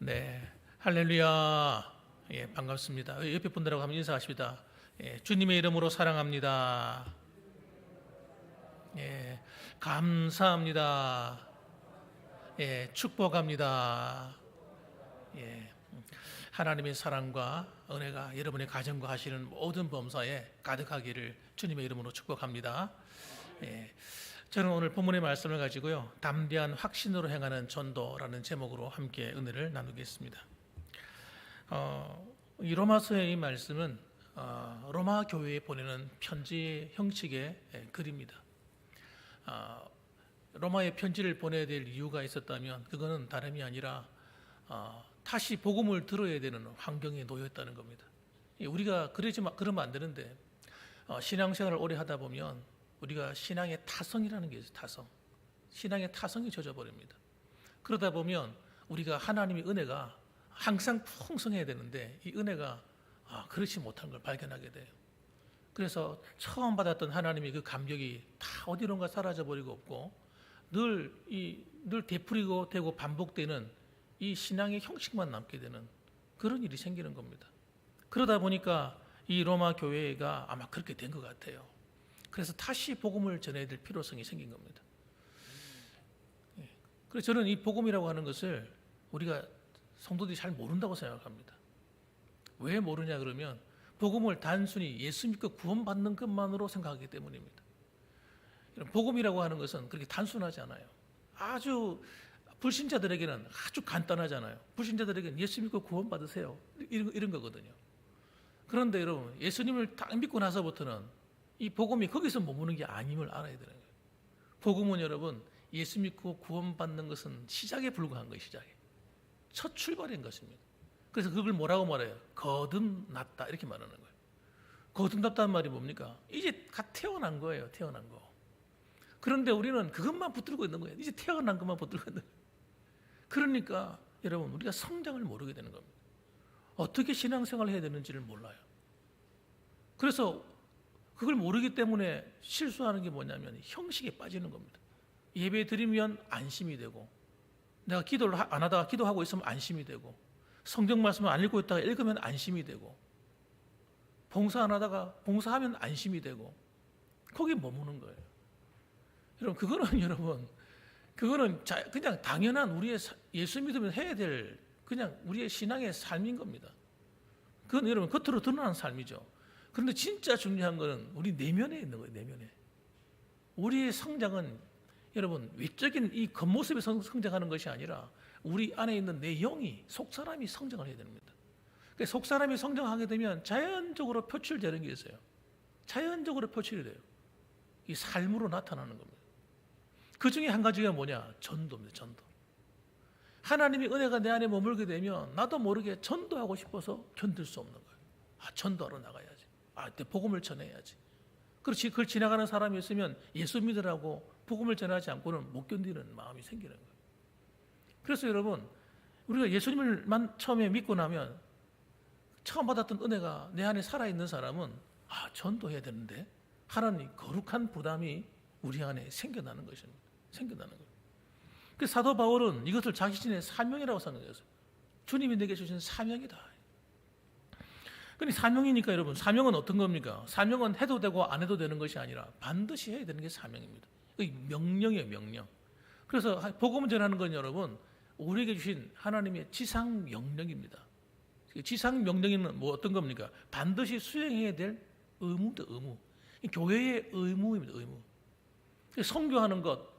네, 할렐루야. 예, 반갑습니다. 옆에 분들하고 한번 인사하십니다. 예, 주님의 이름으로 사랑합니다. 예, 감사합니다. 예, 축복합니다. 예, 하나님의 사랑과 은혜가 여러분의 가정과 하시는 모든 범사에 가득하기를 주님의 이름으로 축복합니다. 예, 저는 오늘 본문의 말씀을 가지고요, 담대한 확신으로 행하는 전도라는 제목으로 함께 은혜를 나누겠습니다. 이 로마서의 이 말씀은 로마 교회에 보내는 편지 형식의 글입니다. 로마에 편지를 보내야 될 이유가 있었다면 그거는 다름이 아니라 다시 복음을 들어야 되는 환경에 놓였다는 겁니다. 우리가 그러면 안 되는데, 신앙생활을 오래 하다 보면 우리가 신앙의 타성이라는 게 있어요. 타성. 신앙의 타성이 젖어버립니다. 그러다 보면 우리가 하나님의 은혜가 항상 풍성해야 되는데 이 은혜가 그렇지 못한 걸 발견하게 돼요. 그래서 처음 받았던 하나님의 그 감격이 다 어디론가 사라져버리고 없고 늘 되풀이고 되고 반복되는 이 신앙의 형식만 남게 되는 그런 일이 생기는 겁니다. 그러다 보니까 이 로마 교회가 아마 그렇게 된 것 같아요. 그래서 다시 복음을 전해야 될 필요성이 생긴 겁니다. 그래서 저는 이 복음이라고 하는 것을 우리가 성도들이 잘 모른다고 생각합니다. 왜 모르냐 그러면 복음을 단순히 예수 믿고 구원받는 것만으로 생각하기 때문입니다. 복음이라고 하는 것은 그렇게 단순하지 않아요. 아주 불신자들에게는 아주 간단하잖아요. 불신자들에게는 예수 믿고 구원받으세요, 이런 거거든요. 그런데 여러분, 예수님을 딱 믿고 나서부터는 이 복음이 거기서 머무는 게 아님을 알아야 되는 거예요. 복음은 여러분, 예수 믿고 구원받는 것은 시작에 불과한 거예요. 시작에. 첫 출발인 것입니다. 그래서 그걸 뭐라고 말해요? 거듭났다, 이렇게 말하는 거예요. 거듭났다는 말이 뭡니까? 이제 갓 태어난 거예요. 태어난 거. 그런데 우리는 그것만 붙들고 있는 거예요. 이제 태어난 것만 붙들고 있는 거예요. 그러니까 여러분, 우리가 성장을 모르게 되는 겁니다. 어떻게 신앙생활을 해야 되는지를 몰라요. 그래서 그걸 모르기 때문에 실수하는 게 뭐냐면 형식에 빠지는 겁니다. 예배 드리면 안심이 되고, 내가 기도를 안 하다가 기도하고 있으면 안심이 되고, 성경 말씀을 안 읽고 있다가 읽으면 안심이 되고, 봉사 안 하다가 봉사하면 안심이 되고, 거기에 머무는 거예요. 여러분, 그거는 그냥 당연한 우리의 예수 믿으면 해야 될 그냥 우리의 신앙의 삶인 겁니다. 그건 여러분 겉으로 드러나는 삶이죠. 그런데 진짜 중요한 것은 우리 내면에 있는 거예요. 내면에. 우리의 성장은 여러분 외적인 이 겉모습이 성장하는 것이 아니라 우리 안에 있는 내 영이, 속사람이 성장을 해야 됩니다. 그러니까 속사람이 성장하게 되면 자연적으로 표출되는 게 있어요. 자연적으로 표출이 돼요. 이 삶으로 나타나는 겁니다. 그 중에 한 가지가 뭐냐? 전도입니다. 전도. 하나님의 은혜가 내 안에 머물게 되면 나도 모르게 전도하고 싶어서 견딜 수 없는 거예요. 전도하러 나가야지. 내 복음을 전해야지. 그렇지, 그걸 지나가는 사람이 있으면 예수 믿으라고 복음을 전하지 않고는 못 견디는 마음이 생기는 거예요. 그래서 여러분, 우리가 예수님을만 처음에 믿고 나면 처음 받았던 은혜가 내 안에 살아있는 사람은 전도해야 되는데 하나님 거룩한 부담이 우리 안에 생겨나는 것입니다. 생겨나는 거예요. 그래서 사도 바울은 이것을 자신의 사명이라고 생각했어요. 주님이 내게 주신 사명이다. 근데 사명이니까 여러분, 사명은 어떤 겁니까? 사명은 해도 되고 안 해도 되는 것이 아니라 반드시 해야 되는 게 사명입니다. 명령이에요, 명령. 그래서 복음을 전하는 건 여러분, 우리에게 주신 하나님의 지상 명령입니다. 지상 명령은 뭐 어떤 겁니까? 반드시 수행해야 될 의무입니다, 의무. 교회의 의무입니다, 의무. 선교하는 것,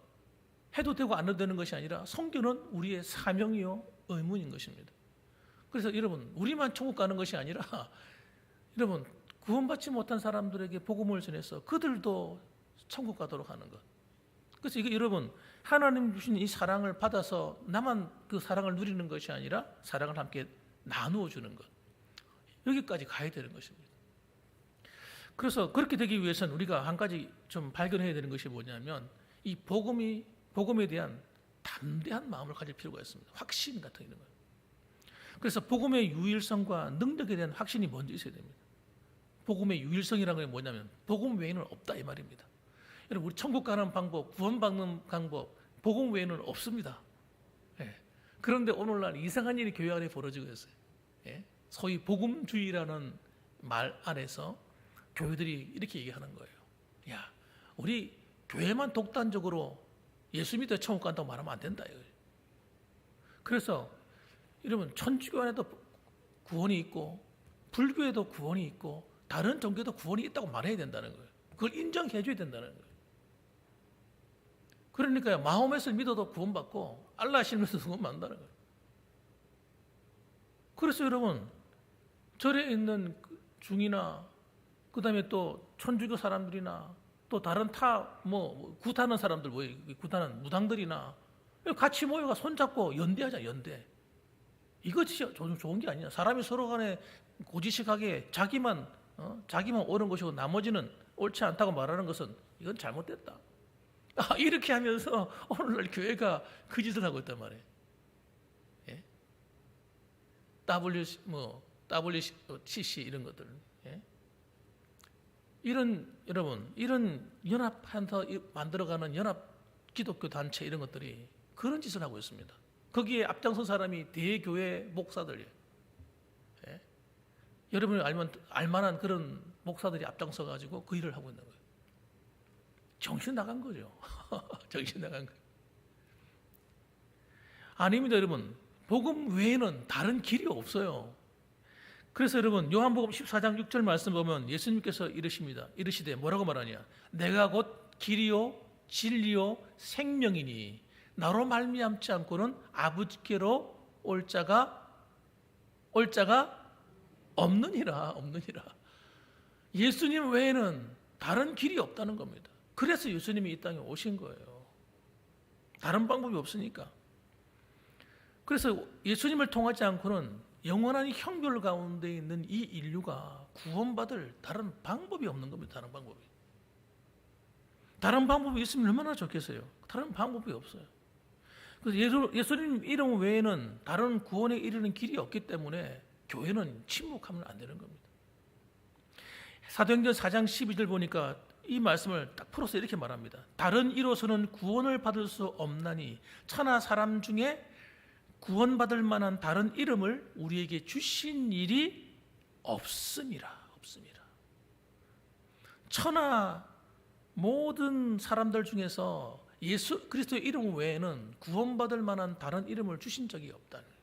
해도 되고 안 해도 되는 것이 아니라 선교는 우리의 사명이요 의무인 것입니다. 그래서 여러분, 우리만 천국 가는 것이 아니라 여러분, 구원받지 못한 사람들에게 복음을 전해서 그들도 천국 가도록 하는 것. 그래서 이게 여러분, 하나님 주신 이 사랑을 받아서 나만 그 사랑을 누리는 것이 아니라 사랑을 함께 나누어 주는 것. 여기까지 가야 되는 것입니다. 그래서 그렇게 되기 위해서는 우리가 한 가지 좀 발견해야 되는 것이 뭐냐면 이 복음에 대한 담대한 마음을 가질 필요가 있습니다. 확신 같은 이런 거예요. 그래서 복음의 유일성과 능력에 대한 확신이 먼저 있어야 됩니다. 복음의 유일성이라는 게 뭐냐면 복음 외에는 없다, 이 말입니다. 여러분, 우리 천국 가는 방법, 구원받는 방법, 복음 외에는 없습니다. 그런데 오늘날 이상한 일이 교회 안에 벌어지고 있어요. 예? 소위 복음주의라는 말 안에서 교회들이 이렇게 얘기하는 거예요. 야, 우리 교회만 독단적으로 예수 믿어 천국 간다고 말하면 안 된다. 그래서 여러분, 천주교 안에도 구원이 있고 불교에도 구원이 있고 다른 종교도 구원이 있다고 말해야 된다는 거예요. 그걸 인정해 줘야 된다는 거예요. 그러니까 마호멧을 믿어도 구원받고 알라 신으면서 구원받는다는 거예요. 그래서 여러분, 절에 있는 중이나 그다음에 또 천주교 사람들이나 또 다른 굿하는 사람들, 굿하는 무당들이나 같이 모여가 손잡고 연대하자, 연대. 이거 진짜 좋은 게 아니야. 사람이 서로 간에 고지식하게 자기만 옳은 것이고 나머지는 옳지 않다고 말하는 것은 이건 잘못됐다. 이렇게 하면서 오늘날 교회가 그 짓을 하고 있단 말이에요. 예? WCC 이런 것들. 예? 여러분, 이런 연합해서 만들어가는 연합 기독교 단체 이런 것들이 그런 짓을 하고 있습니다. 거기에 앞장선 사람이 대교회 목사들이에요. 예? 여러분이 알만한 그런 목사들이 앞장서 가지고 그 일을 하고 있는 거예요. 정신 나간 거죠. 정신 나간 거예요. 아닙니다, 여러분. 복음 외에는 다른 길이 없어요. 그래서 여러분, 요한복음 14장 6절 말씀 보면 예수님께서 이르시되 뭐라고 말하냐? 내가 곧 길이요 진리요 생명이니 나로 말미암지 않고는 아버지께로 올 자가 없느니라. 예수님 외에는 다른 길이 없다는 겁니다. 그래서 예수님이 이 땅에 오신 거예요. 다른 방법이 없으니까. 그래서 예수님을 통하지 않고는 영원한 형벌 가운데 있는 이 인류가 구원받을 다른 방법이 없는 겁니다. 다른 방법이 있으면 얼마나 좋겠어요. 다른 방법이 없어요. 그래서 예수님 이름 외에는 다른 구원에 이르는 길이 없기 때문에 교회는 침묵하면 안 되는 겁니다. 사도행전 4장 12절 보니까 이 말씀을 딱 풀어서 이렇게 말합니다. 다른 이로서는 구원을 받을 수 없나니 천하 사람 중에 구원받을 만한 다른 이름을 우리에게 주신 일이 없습니다. 천하 모든 사람들 중에서 예수 그리스도의 이름 외에는 구원받을 만한 다른 이름을 주신 적이 없다는 거예요.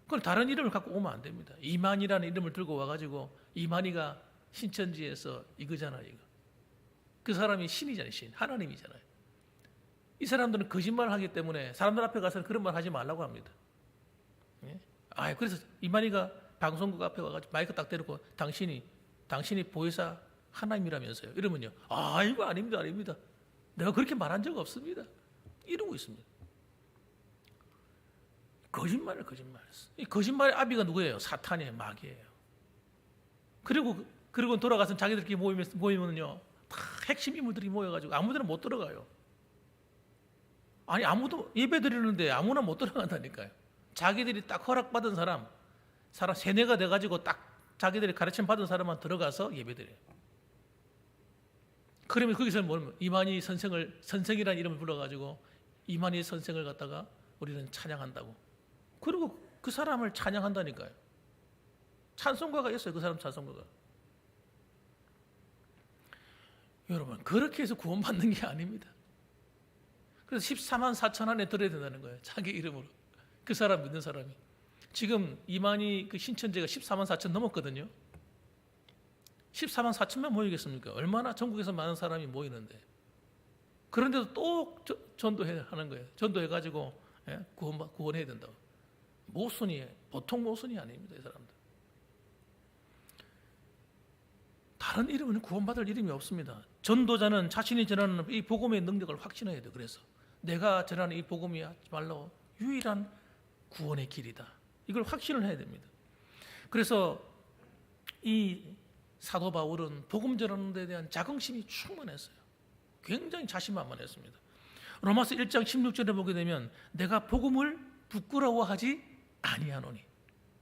그걸 다른 이름을 갖고 오면 안 됩니다. 이만희라는 이름을 들고 와가지고 이만희가 신천지에서 이거잖아요. 이거. 그 사람이 신이잖아요. 신. 하나님이잖아요. 이 사람들은 거짓말을 하기 때문에 사람들 앞에 가서는 그런 말 하지 말라고 합니다. 예? 그래서 이만희가 방송국 앞에 와가지고 마이크 딱 대놓고 당신이 보혜사 하나님이라면서요. 이러면요. 이거 아닙니다. 내가 그렇게 말한 적 없습니다. 이러고 있습니다. 거짓말. 이 거짓말의 아비가 누구예요? 사탄이에요. 마귀예요. 그리고 돌아가서 자기들끼리 모이면요. 다 핵심 인물들이 모여가지고 아무데나 못 들어가요. 아무도 예배 드리는데 아무나 못 들어간다니까요. 자기들이 딱 허락받은 사람 세뇌가 돼가지고 딱 자기들이 가르침 받은 사람만 들어가서 예배 드려요. 그러면 거기서 뭐냐면 이만희 선생이라는 이름을 불러가지고 이만희 선생을 갖다가 우리는 찬양한다고. 그리고 그 사람을 찬양한다니까요. 찬송가가 있어요. 그 사람 찬송가가. 여러분, 그렇게 해서 구원받는 게 아닙니다. 그래서 14만 4천 안에 들어야 된다는 거예요. 자기 이름으로. 그 사람 믿는 사람이. 지금 이만희 그 신천지가 14만 4천 넘었거든요. 14만 4천만 모이겠습니까? 얼마나 전국에서 많은 사람이 모이는데. 그런데도 또 전도하는 거예요. 전도해가지고 구원해야 된다고. 보통 모순이 아닙니다. 이 사람들. 다른 이름은 구원받을 이름이 없습니다. 전도자는 자신이 전하는 이 복음의 능력을 확신해야 돼요. 그래서 내가 전하는 이 복음이야말로 유일한 구원의 길이다. 이걸 확신을 해야 됩니다. 그래서 이 사도 바울은 복음 전하는 데 대한 자긍심이 충만했어요. 굉장히 자신만만했습니다. 로마서 1장 16절에 보게 되면 내가 복음을 부끄러워하지 아니하노니.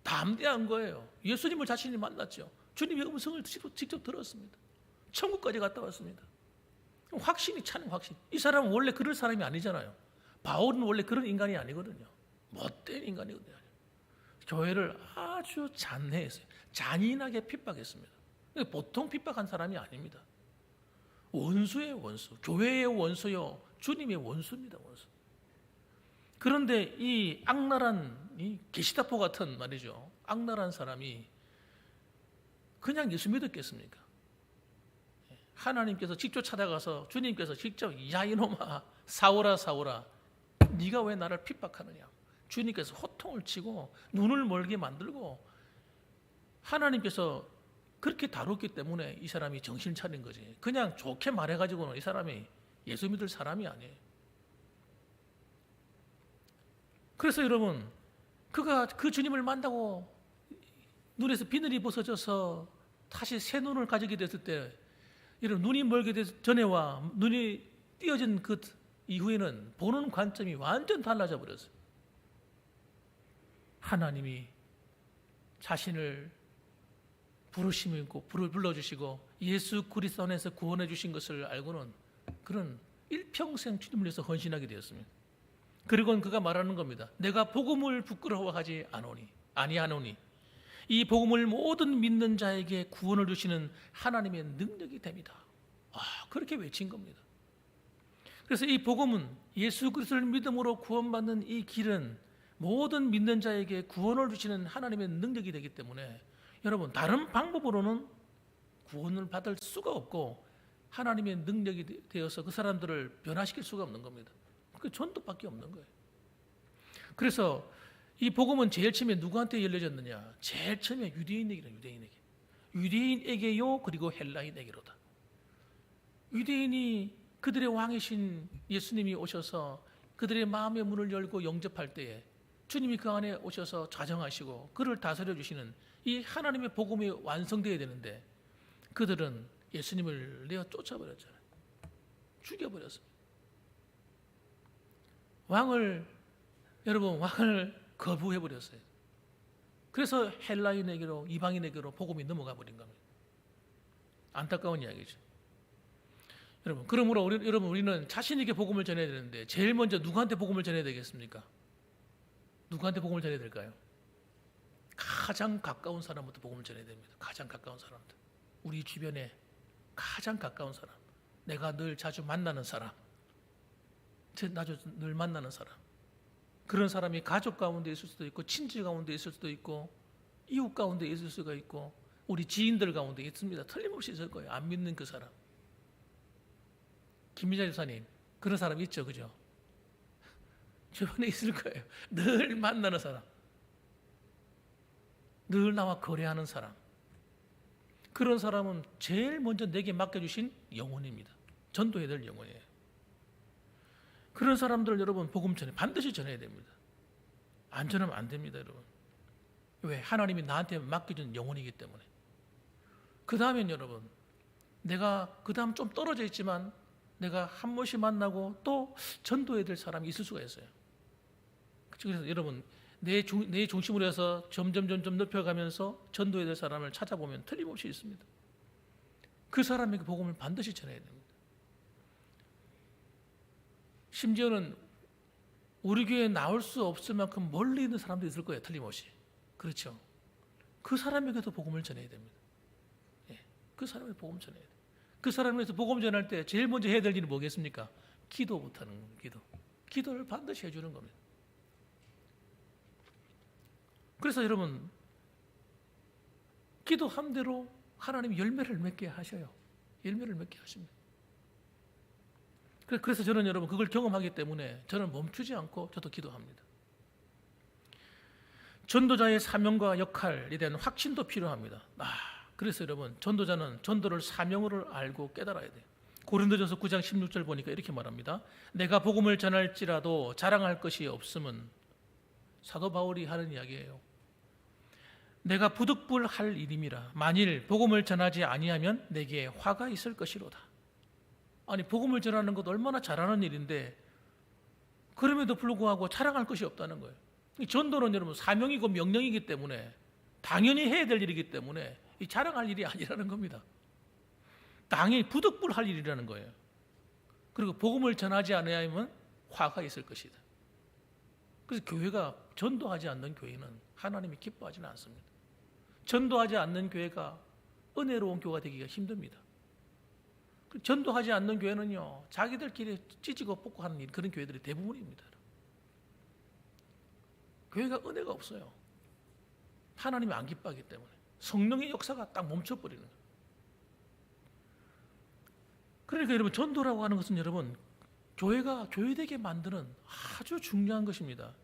담대한 거예요. 예수님을 자신이 만났죠. 주님의 음성을 직접 들었습니다. 천국까지 갔다 왔습니다. 확신이 차는 확신. 이 사람은 원래 그럴 사람이 아니잖아요. 바울은 원래 그런 인간이 아니거든요. 못된 인간이거든요. 교회를 아주 잔해했어요. 잔인하게 핍박했습니다. 보통 핍박한 사람이 아닙니다. 원수예요, 원수. 교회의 원수요, 주님의 원수입니다, 원수. 그런데 이 악랄한 이 게시타포 같은 말이죠. 악랄한 사람이 그냥 예수 믿었겠습니까? 하나님께서 직접 찾아가서 주님께서 직접 야 이놈아 사오라 사오라 네가 왜 나를 핍박하느냐. 주님께서 호통을 치고 눈을 멀게 만들고 하나님께서 그렇게 다뤘기 때문에 이 사람이 정신 차린 거지. 그냥 좋게 말해가지고는 이 사람이 예수 믿을 사람이 아니에요. 그래서 여러분, 그가 그 주님을 만나고 눈에서 비늘이 벗어져서 다시 새 눈을 가지게 됐을 때, 여러분 눈이 멀게 되기 전에와 눈이 띄어진 그 이후에는 보는 관점이 완전 달라져 버렸어요. 하나님이 자신을 부르시고 불러주시고 예수 그리스도 안에서 구원해 주신 것을 알고는 그런 일평생 주님을 위해서 헌신하게 되었습니다. 그리고는 그가 말하는 겁니다. 내가 복음을 부끄러워하지 아니하노니 이 복음을 모든 믿는 자에게 구원을 주시는 하나님의 능력이 됩니다. 그렇게 외친 겁니다. 그래서 이 복음은 예수 그리스도를 믿음으로 구원받는 이 길은 모든 믿는 자에게 구원을 주시는 하나님의 능력이 되기 때문에 여러분 다른 방법으로는 구원을 받을 수가 없고 하나님의 능력이 되어서 그 사람들을 변화시킬 수가 없는 겁니다. 그 전도밖에 없는 거예요. 그래서 이 복음은 제일 처음에 누구한테 열려졌느냐? 제일 처음에 유대인에게요. 유대인에게요, 그리고 헬라인에게로다. 유대인이 그들의 왕이신 예수님이 오셔서 그들의 마음의 문을 열고 영접할 때에 주님이 그 안에 오셔서 좌정하시고 그를 다스려 주시는 이 하나님의 복음이 완성되어야 되는데 그들은 예수님을 내어 쫓아버렸잖아요. 죽여버렸습니다. 왕을 거부해버렸어요. 그래서 헬라인에게로 이방인에게로 복음이 넘어가 버린 겁니다. 안타까운 이야기죠. 여러분, 그러므로 우리는 자신에게 복음을 전해야 되는데 제일 먼저 누구한테 복음을 전해야 되겠습니까? 누구한테 복음을 전해야 될까요? 가장 가까운 사람부터 복음을 전해야 됩니다. 가장 가까운 사람들. 우리 주변에 가장 가까운 사람. 내가 늘 자주 만나는 사람. 늘 만나는 사람. 그런 사람이 가족 가운데 있을 수도 있고 친지 가운데 있을 수도 있고 이웃 가운데 있을 수가 있고 우리 지인들 가운데 있습니다. 틀림없이 있을 거예요. 안 믿는 그 사람. 김미자 집사님 그런 사람 있죠, 그죠? 주변에 있을 거예요. 늘 만나는 사람, 늘 나와 거래하는 사람. 그런 사람은 제일 먼저 내게 맡겨주신 영혼입니다. 전도해야 될 영혼이에요. 그런 사람들 여러분 복음 반드시 전해야 됩니다. 안 전하면 안 됩니다, 여러분. 왜? 하나님이 나한테 맡겨준 영혼이기 때문에. 그 다음엔 여러분, 내가 그 다음 좀 떨어져 있지만 내가 한 번씩 만나고 또 전도해야 될 사람이 있을 수가 있어요. 그래서 여러분 내 중심으로 해서 점점 넓혀가면서 전도해야 될 사람을 찾아보면 틀림없이 있습니다. 그 사람에게 복음을 반드시 전해야 됩니다. 심지어는 우리 교회에 나올 수 없을 만큼 멀리 있는 사람도 있을 거예요. 틀림없이. 그렇죠. 그 사람에게도 복음을 전해야 됩니다. 그 사람에게 복음을 전해야 돼요. 그 사람에게서 복음 전할 때 제일 먼저 해야 될 일이 뭐겠습니까? 기도부터 하는 겁니다. 기도를 반드시 해주는 겁니다. 그래서 여러분 기도한 대로 하나님이 열매를 맺게 하셔요. 열매를 맺게 하십니다. 그래서 저는 여러분 그걸 경험하기 때문에 저는 멈추지 않고 저도 기도합니다. 전도자의 사명과 역할에 대한 확신도 필요합니다. 그래서 여러분 전도자는 전도를 사명으로 알고 깨달아야 돼요. 고린도전서 9장 16절 보니까 이렇게 말합니다. 내가 복음을 전할지라도 자랑할 것이 없음은 사도 바울이 하는 이야기예요. 내가 부득불할 일임이라. 만일 복음을 전하지 아니하면 내게 화가 있을 것이로다. 아니 복음을 전하는 것도 얼마나 잘하는 일인데 그럼에도 불구하고 자랑할 것이 없다는 거예요. 전도는 여러분 사명이고 명령이기 때문에 당연히 해야 될 일이기 때문에 이 자랑할 일이 아니라는 겁니다. 당연히 부득불할 일이라는 거예요. 그리고 복음을 전하지 않으면 화가 있을 것이다. 그래서 교회가 전도하지 않는 교회는 하나님이 기뻐하지는 않습니다. 전도하지 않는 교회가 은혜로운 교회가 되기가 힘듭니다. 전도하지 않는 교회는요, 자기들끼리 찢고 뽑고 하는 그런 교회들이 대부분입니다. 교회가 은혜가 없어요. 하나님이 안 기뻐하기 때문에 성령의 역사가 딱 멈춰버리는 거예요. 그러니까 여러분, 전도라고 하는 것은 여러분, 교회가 교회되게 만드는 아주 중요한 것입니다.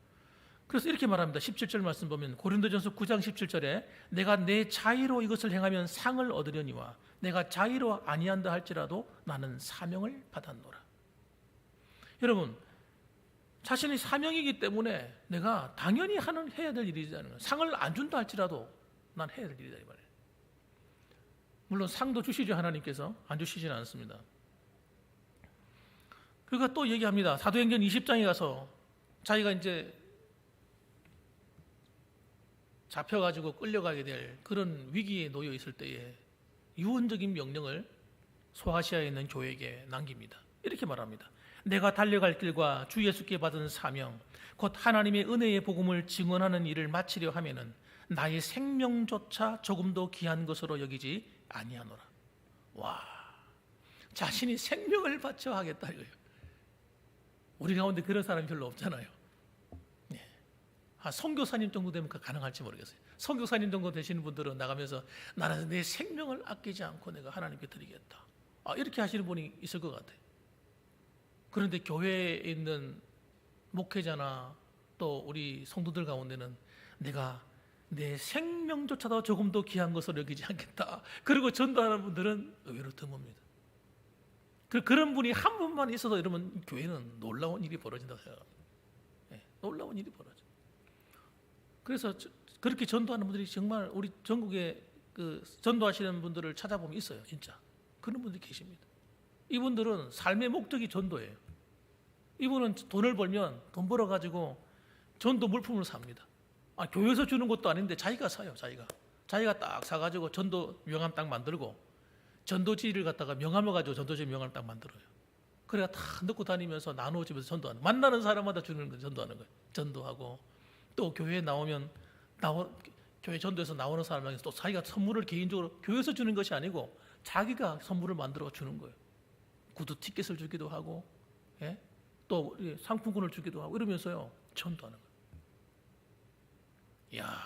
그래서 이렇게 말합니다. 17절 말씀 보면 고린도전서 9장 17절에 내가 내 자의로 이것을 행하면 상을 얻으려니와 내가 자의로 아니한다 할지라도 나는 사명을 받았노라. 여러분, 자신이 사명이기 때문에 내가 당연히 해야 될 일이라는 거예요. 상을 안 준다 할지라도 난 해야 될 일이다 이 말이에요. 물론 상도 주시죠. 하나님께서 안 주시지는 않습니다. 그러니까 또 얘기합니다. 사도행전 20장에 가서 자기가 이제 잡혀가지고 끌려가게 될 그런 위기에 놓여 있을 때에 유언적인 명령을 소아시아에 있는 교회에게 남깁니다. 이렇게 말합니다. 내가 달려갈 길과 주 예수께 받은 사명 곧 하나님의 은혜의 복음을 증언하는 일을 마치려 하면은 나의 생명조차 조금도 귀한 것으로 여기지 아니하노라. 와, 자신이 생명을 바쳐 하겠다 이거예요. 우리 가운데 그런 사람이 별로 없잖아요. 선교사님 정도 되면 가능할지 모르겠어요. 선교사님 정도 되시는 분들은 나가면서 나는 내 생명을 아끼지 않고 내가 하나님께 드리겠다. 이렇게 하시는 분이 있을 것 같아요. 그런데 교회에 있는 목회자나 또 우리 성도들 가운데는 내가 내 생명조차도 조금 더 귀한 것으로 여기지 않겠다. 그리고 전도하는 분들은 의외로 드뭅니다. 그런 분이 한 분만 있어도 여러분 교회는 놀라운 일이 벌어진다고 생각합니다. 놀라운 일이 벌어져. 그래서 그렇게 전도하는 분들이 정말 우리 전국에 그 전도하시는 분들을 찾아보면 있어요. 진짜 그런 분들이 계십니다. 이분들은 삶의 목적이 전도예요. 이분은 돈을 벌면 돈 벌어가지고 전도 물품을 삽니다. 교회에서 주는 것도 아닌데 자기가 사요. 자기가 딱 사가지고 전도 명함 딱 만들고 전도지를 갖다가 명함을 가지고 전도지 명함을 딱 만들어요. 그래가 다 넣고 다니면서 나누어지면서 전도하는, 만나는 사람마다 주는 거 전도하는 거예요. 전도하고 또 교회에 나오면 교회 전도에서 나오는 사람에게 또 자기가 선물을 개인적으로 교회에서 주는 것이 아니고 자기가 선물을 만들어 주는 거예요. 구두 티켓을 주기도 하고, 또 상품권을 주기도 하고 이러면서요 전도하는 거예요. 이야,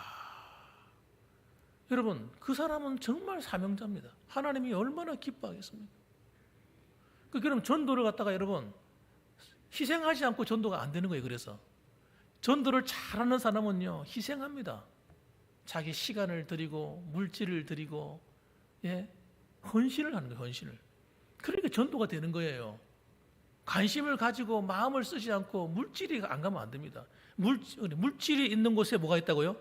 여러분 그 사람은 정말 사명자입니다. 하나님이 얼마나 기뻐하겠습니까? 그럼 전도를 갖다가 여러분 희생하지 않고 전도가 안 되는 거예요. 그래서 전도를 잘하는 사람은요 희생합니다. 자기 시간을 드리고 물질을 드리고 헌신을 하는 거예요. 헌신을. 그러니까 전도가 되는 거예요. 관심을 가지고 마음을 쓰지 않고 물질이 안 가면 안 됩니다. 물질이 있는 곳에 뭐가 있다고요?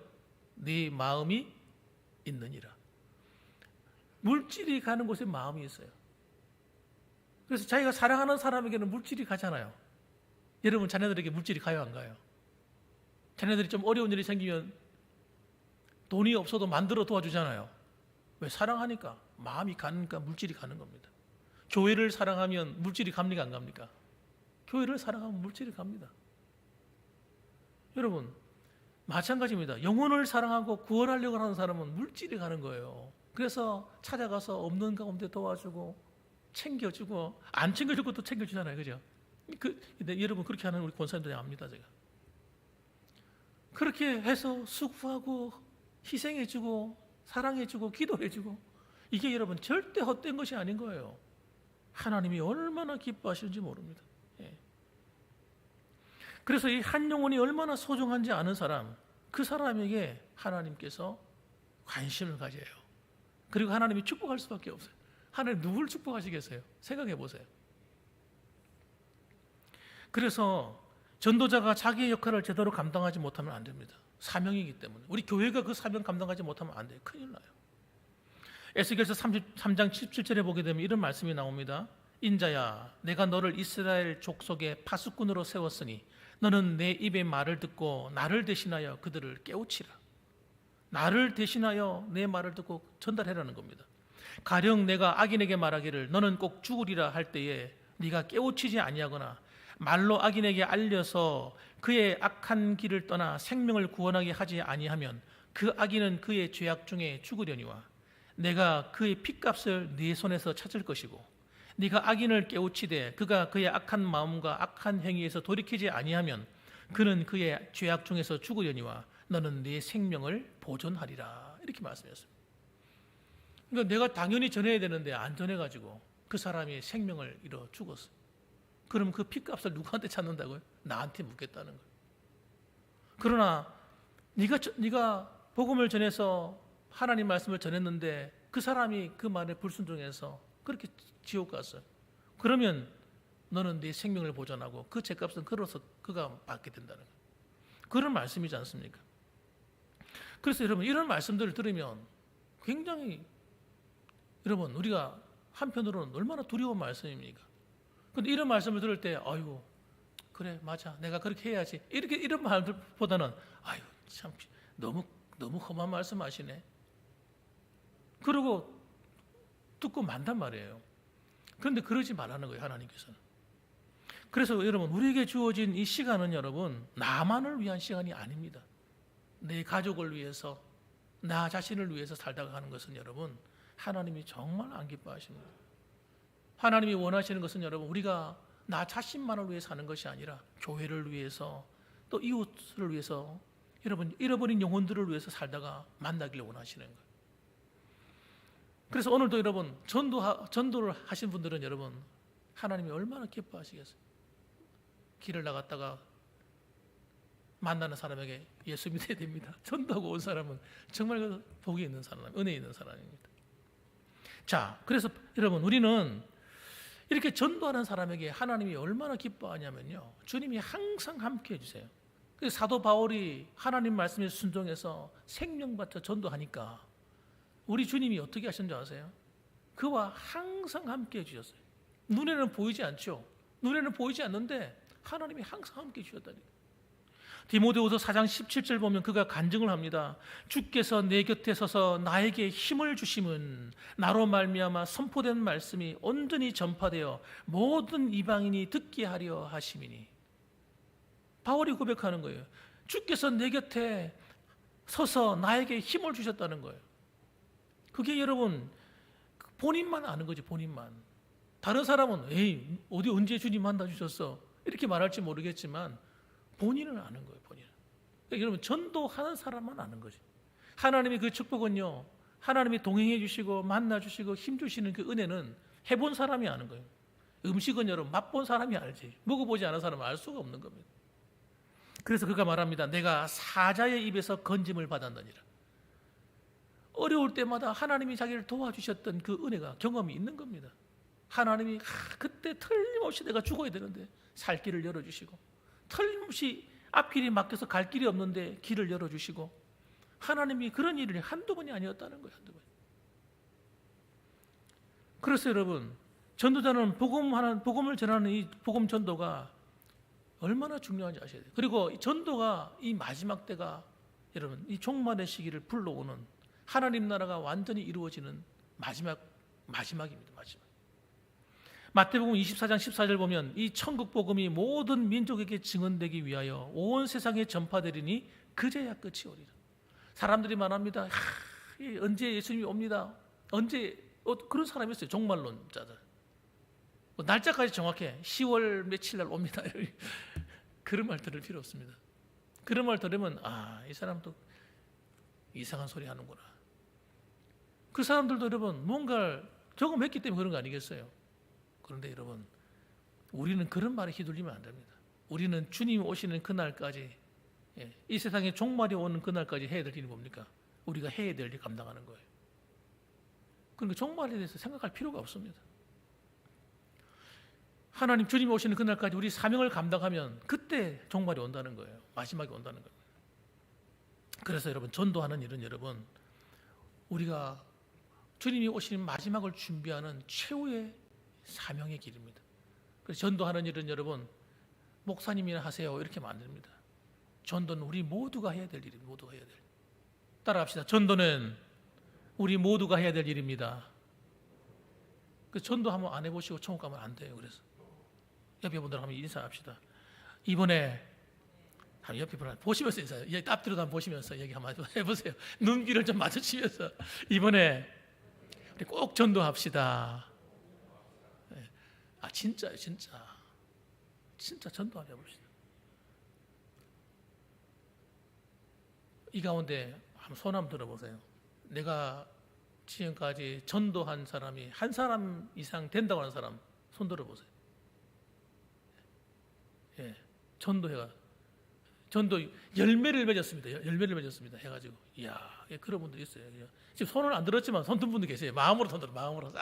네 마음이 있느니라. 물질이 가는 곳에 마음이 있어요. 그래서 자기가 사랑하는 사람에게는 물질이 가잖아요. 여러분 자녀들에게 물질이 가요 안 가요? 자녀들이 좀 어려운 일이 생기면 돈이 없어도 만들어 도와주잖아요. 왜? 사랑하니까. 마음이 가니까 물질이 가는 겁니다. 교회를 사랑하면 물질이 갑니까 안 갑니까? 교회를 사랑하면 물질이 갑니다. 여러분 마찬가지입니다. 영혼을 사랑하고 구원하려고 하는 사람은 물질이 가는 거예요. 그래서 찾아가서 없는 가운데 도와주고 챙겨주고, 안 챙겨줄 것도 챙겨주잖아요. 그죠? 근데 여러분 그렇게 하는 우리 권사님들이 압니다. 제가 그렇게 해서 수고하고 희생해주고 사랑해주고 기도해주고, 이게 여러분 절대 헛된 것이 아닌 거예요. 하나님이 얼마나 기뻐하시는지 모릅니다. 그래서 이 한 영혼이 얼마나 소중한지 아는 사람, 그 사람에게 하나님께서 관심을 가져요. 그리고 하나님이 축복할 수밖에 없어요. 하나님 누굴 축복하시겠어요? 생각해 보세요. 그래서 전도자가 자기의 역할을 제대로 감당하지 못하면 안 됩니다. 사명이기 때문에. 우리 교회가 그 사명 감당하지 못하면 안 돼요. 큰일 나요. 에스겔서 33장 17절에 보게 되면 이런 말씀이 나옵니다. 인자야, 내가 너를 이스라엘 족속의 파수꾼으로 세웠으니 너는 내 입의 말을 듣고 나를 대신하여 그들을 깨우치라. 나를 대신하여 내 말을 듣고 전달해라는 겁니다. 가령 내가 악인에게 말하기를 너는 꼭 죽으리라 할 때에 네가 깨우치지 아니하거나 말로 악인에게 알려서 그의 악한 길을 떠나 생명을 구원하게 하지 아니하면 그 악인은 그의 죄악 중에 죽으려니와 내가 그의 핏값을 네 손에서 찾을 것이고 네가 악인을 깨우치되 그가 그의 악한 마음과 악한 행위에서 돌이키지 아니하면 그는 그의 죄악 중에서 죽으려니와 너는 네 생명을 보존하리라. 이렇게 말씀했습니다. 그러니까 내가 당연히 전해야 되는데 안 전해가지고 그 사람이 생명을 잃어 죽었어요. 그럼 그 핏값을 누구한테 찾는다고요? 나한테 묻겠다는 거예요. 그러나 네가 복음을 전해서 하나님 말씀을 전했는데 그 사람이 그 말에 불순종해서 그렇게 지옥 갔어요. 그러면 너는 네 생명을 보존하고 그 죄값은 그로서 그가 받게 된다는 거예요. 그런 말씀이지 않습니까? 그래서 여러분 이런 말씀들을 들으면 굉장히 여러분 우리가 한편으로는 얼마나 두려운 말씀입니까? 근데 이런 말씀을 들을 때 아이고 그래 맞아 내가 그렇게 해야지 이런 말들보다는 아유 참 너무 험한 말씀하시네. 그러고 듣고 만단 말이에요. 그런데 그러지 말라는 거예요 하나님께서는. 그래서 여러분 우리에게 주어진 이 시간은 여러분 나만을 위한 시간이 아닙니다. 내 가족을 위해서 나 자신을 위해서 살다가 하는 것은 여러분 하나님이 정말 안 기뻐하십니다. 하나님이 원하시는 것은 여러분 우리가 나 자신만을 위해 사는 것이 아니라 교회를 위해서 또 이웃을 위해서 여러분 잃어버린 영혼들을 위해서 살다가 만나기를 원하시는 거예요. 그래서 오늘도 여러분 전도를 하신 분들은 여러분 하나님이 얼마나 기뻐하시겠어요. 길을 나갔다가 만나는 사람에게 예수 믿어야 됩니다. 전도하고 온 사람은 정말 복이 있는 사람, 은혜 있는 사람입니다. 자, 그래서 여러분 우리는 이렇게 전도하는 사람에게 하나님이 얼마나 기뻐하냐면요. 주님이 항상 함께 해주세요. 그래서 사도 바울이 하나님 말씀에 순종해서 생명 바쳐 전도하니까 우리 주님이 어떻게 하셨는지 아세요? 그와 항상 함께 해주셨어요. 눈에는 보이지 않죠. 눈에는 보이지 않는데 하나님이 항상 함께 해주셨다니까. 디모데후서 4장 17절 보면 그가 간증을 합니다. 주께서 내 곁에 서서 나에게 힘을 주심은 나로 말미암아 선포된 말씀이 온전히 전파되어 모든 이방인이 듣게 하려 하심이니. 바울이 고백하는 거예요. 주께서 내 곁에 서서 나에게 힘을 주셨다는 거예요. 그게 여러분 본인만 아는 거지. 본인만. 다른 사람은 에이 어디 언제 주님 만나 주셨어 이렇게 말할지 모르겠지만 본인은 아는 거예요. 본인은. 그러니까 여러분 전도하는 사람만 아는 거지. 하나님의 그 축복은요. 하나님이 동행해 주시고 만나 주시고 힘 주시는 그 은혜는 해본 사람이 아는 거예요. 음식은 여러분 맛본 사람이 알지. 먹어보지 않은 사람은 알 수가 없는 겁니다. 그래서 그가 말합니다. 내가 사자의 입에서 건짐을 받았느니라. 어려울 때마다 하나님이 자기를 도와주셨던 그 은혜가 경험이 있는 겁니다. 하나님이 그때 틀림없이 내가 죽어야 되는데 살 길을 열어주시고 틀림없이 앞길이 막혀서 갈 길이 없는데 길을 열어주시고 하나님이 그런 일을 한두 번이 아니었다는 거예요. 한두 번. 그래서 여러분 전도자는 복음을 전하는 이 복음 전도가 얼마나 중요한지 아셔야 돼요. 그리고 전도가 이 마지막 때가 여러분 이 종말의 시기를 불러오는 하나님 나라가 완전히 이루어지는 마지막입니다. 마지막. 마태복음 24장 14절 보면 이 천국 복음이 모든 민족에게 증언되기 위하여 온 세상에 전파되리니 그제야 끝이 오리라. 사람들이 말합니다. 언제 예수님이 옵니다. 언제 그런 사람이 있어요. 종말론자들. 날짜까지 정확해. 10월 며칠 날 옵니다. 그런 말 들을 필요 없습니다. 그런 말 들으면 이 사람도 이상한 소리 하는구나. 그 사람들도 여러분 뭔가를 경험했기 때문에 그런 거 아니겠어요? 그런데 여러분 우리는 그런 말에 휘둘리면 안 됩니다. 우리는 주님이 오시는 그날까지 이 세상에 종말이 오는 그날까지 해야 될 일이 뭡니까? 우리가 해야 될 일 감당하는 거예요. 그러니까 종말에 대해서 생각할 필요가 없습니다. 하나님 주님이 오시는 그날까지 우리 사명을 감당하면 그때 종말이 온다는 거예요. 마지막이 온다는 거예요. 그래서 여러분 전도하는 일은 여러분 우리가 주님이 오시는 마지막을 준비하는 최후의 사명의 길입니다. 그래서 전도하는 일은 여러분 목사님이나 하세요 이렇게 만듭니다. 전도는 우리 모두가 해야 될 일입니다. 모두가 해야 될. 따라합시다. 전도는 우리 모두가 해야 될 일입니다. 그 전도 한번 안 해보시고 천국 가면 안 돼요. 그래서 옆에 분들 한번 인사합시다. 이번에 한 옆에 분들 보시면서 인사해요. 여기 앞뒤로 한번 보시면서 얘기 한번 해보세요. 눈길을 좀 마주치면서 이번에 우리 꼭 전도합시다. 아 진짜요, 진짜 전도하자 봅시다. 이 가운데 한번 손 한번 들어보세요. 내가 지금까지 전도한 사람이 한 사람 이상 된다고 하는 사람 손 들어보세요. 예, 전도 열매를 맺었습니다. 열매를 맺었습니다. 해가지고 이야, 예, 그런 분들 있어요. 지금 손을 안 들었지만 손 든 분도 계세요. 마음으로 손 들어, 마음으로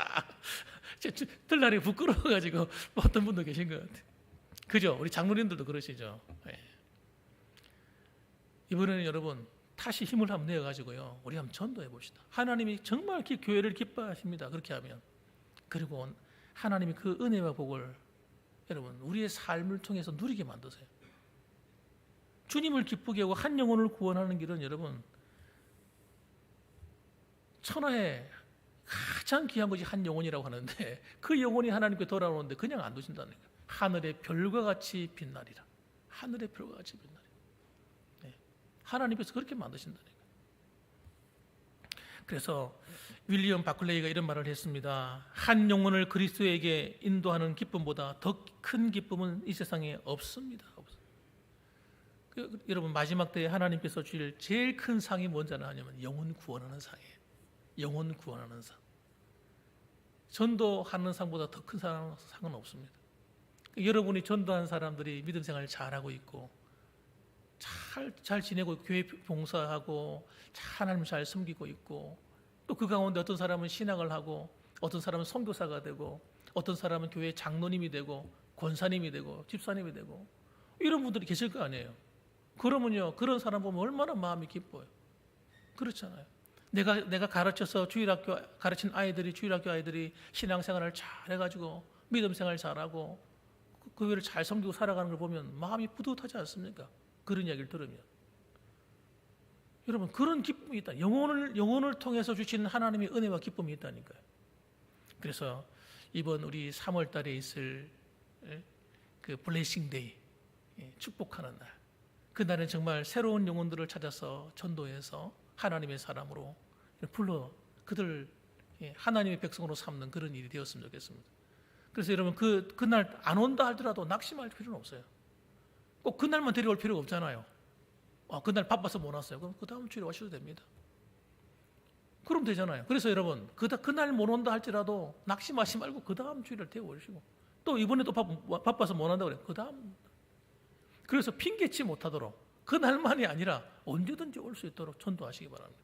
들날이 부끄러워가지고 어떤 분도 계신 것 같아요. 그죠? 우리 장로님들도 그러시죠. 예. 이번에는 여러분 다시 힘을 한번 내어가지고요, 우리 한번 전도해 봅시다. 하나님이 정말 교회를 기뻐하십니다. 그렇게 하면. 그리고 하나님이 그 은혜와 복을 여러분 우리의 삶을 통해서 누리게 만드세요. 주님을 기쁘게 하고 한 영혼을 구원하는 길은 여러분 천하에 가장 귀한 것이 한 영혼이라고 하는데 그 영혼이 하나님께 돌아오는데 그냥 안 두신다는 거예요. 하늘의 별과 같이 빛나리라. 하늘의 별과 같이 빛나리라. 네. 하나님께서 그렇게 만드신다는 거예요. 그래서 윌리엄 바클레이가 이런 말을 했습니다. 한 영혼을 그리스도에게 인도하는 기쁨보다 더 큰 기쁨은 이 세상에 없습니다. 여러분 마지막 때에 하나님께서 주실 제일 큰 상이 뭔지 아냐면 영혼 구원하는 상이에요. 영혼 구원하는 상. 전도하는 상보다 더 큰 상은 없습니다. 여러분이 전도한 사람들이 믿음 생활 잘하고 있고 잘 지내고 교회 봉사하고 하나님 잘 섬기고 있고 또 그 가운데 어떤 사람은 신학을 하고 어떤 사람은 선교사가 되고 어떤 사람은 교회 장로님이 되고 권사님이 되고 집사님이 되고 이런 분들이 계실 거 아니에요. 그러면요, 그런 사람 보면 얼마나 마음이 기뻐요. 그렇잖아요. 내가 가르쳐서 가르친 아이들이 주일학교 아이들이 신앙생활을 잘 해가지고 믿음생활 잘하고 그 교회를 잘 섬기고 살아가는 걸 보면 마음이 뿌듯하지 않습니까? 그런 이야기를 들으면. 여러분 그런 기쁨이 있다. 영혼을 통해서 주시는 하나님의 은혜와 기쁨이 있다니까요. 그래서 이번 우리 3월 달에 있을 그 블레싱 데이, 축복하는 날, 그날은 정말 새로운 영혼들을 찾아서 전도해서 하나님의 사람으로 불러 그들 하나님의 백성으로 삼는 그런 일이 되었으면 좋겠습니다. 그래서 여러분 그날 안 온다 하더라도 낙심할 필요는 없어요. 꼭 그날만 데려올 필요가 없잖아요. 그날 바빠서 못 왔어요. 그럼 그 다음 주에 와셔도 됩니다. 그럼 되잖아요. 그래서 여러분 그날 못 온다 할지라도 낙심하지 말고 그 다음 주일을 데려오시고 또 이번에 또 바빠서 못 한다고 그래요. 그 다음. 그래서 핑계치 못하도록 그날만이 아니라 언제든지 올 수 있도록 전도하시기 바랍니다.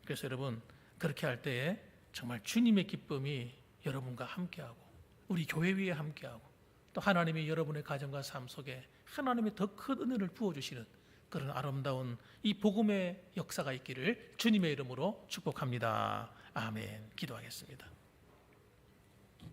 그래서 여러분 그렇게 할 때에 정말 주님의 기쁨이 여러분과 함께하고 우리 교회 위에 함께하고 또 하나님이 여러분의 가정과 삶 속에 하나님의 더 큰 은혜를 부어주시는 그런 아름다운 이 복음의 역사가 있기를 주님의 이름으로 축복합니다. 아멘. 기도하겠습니다.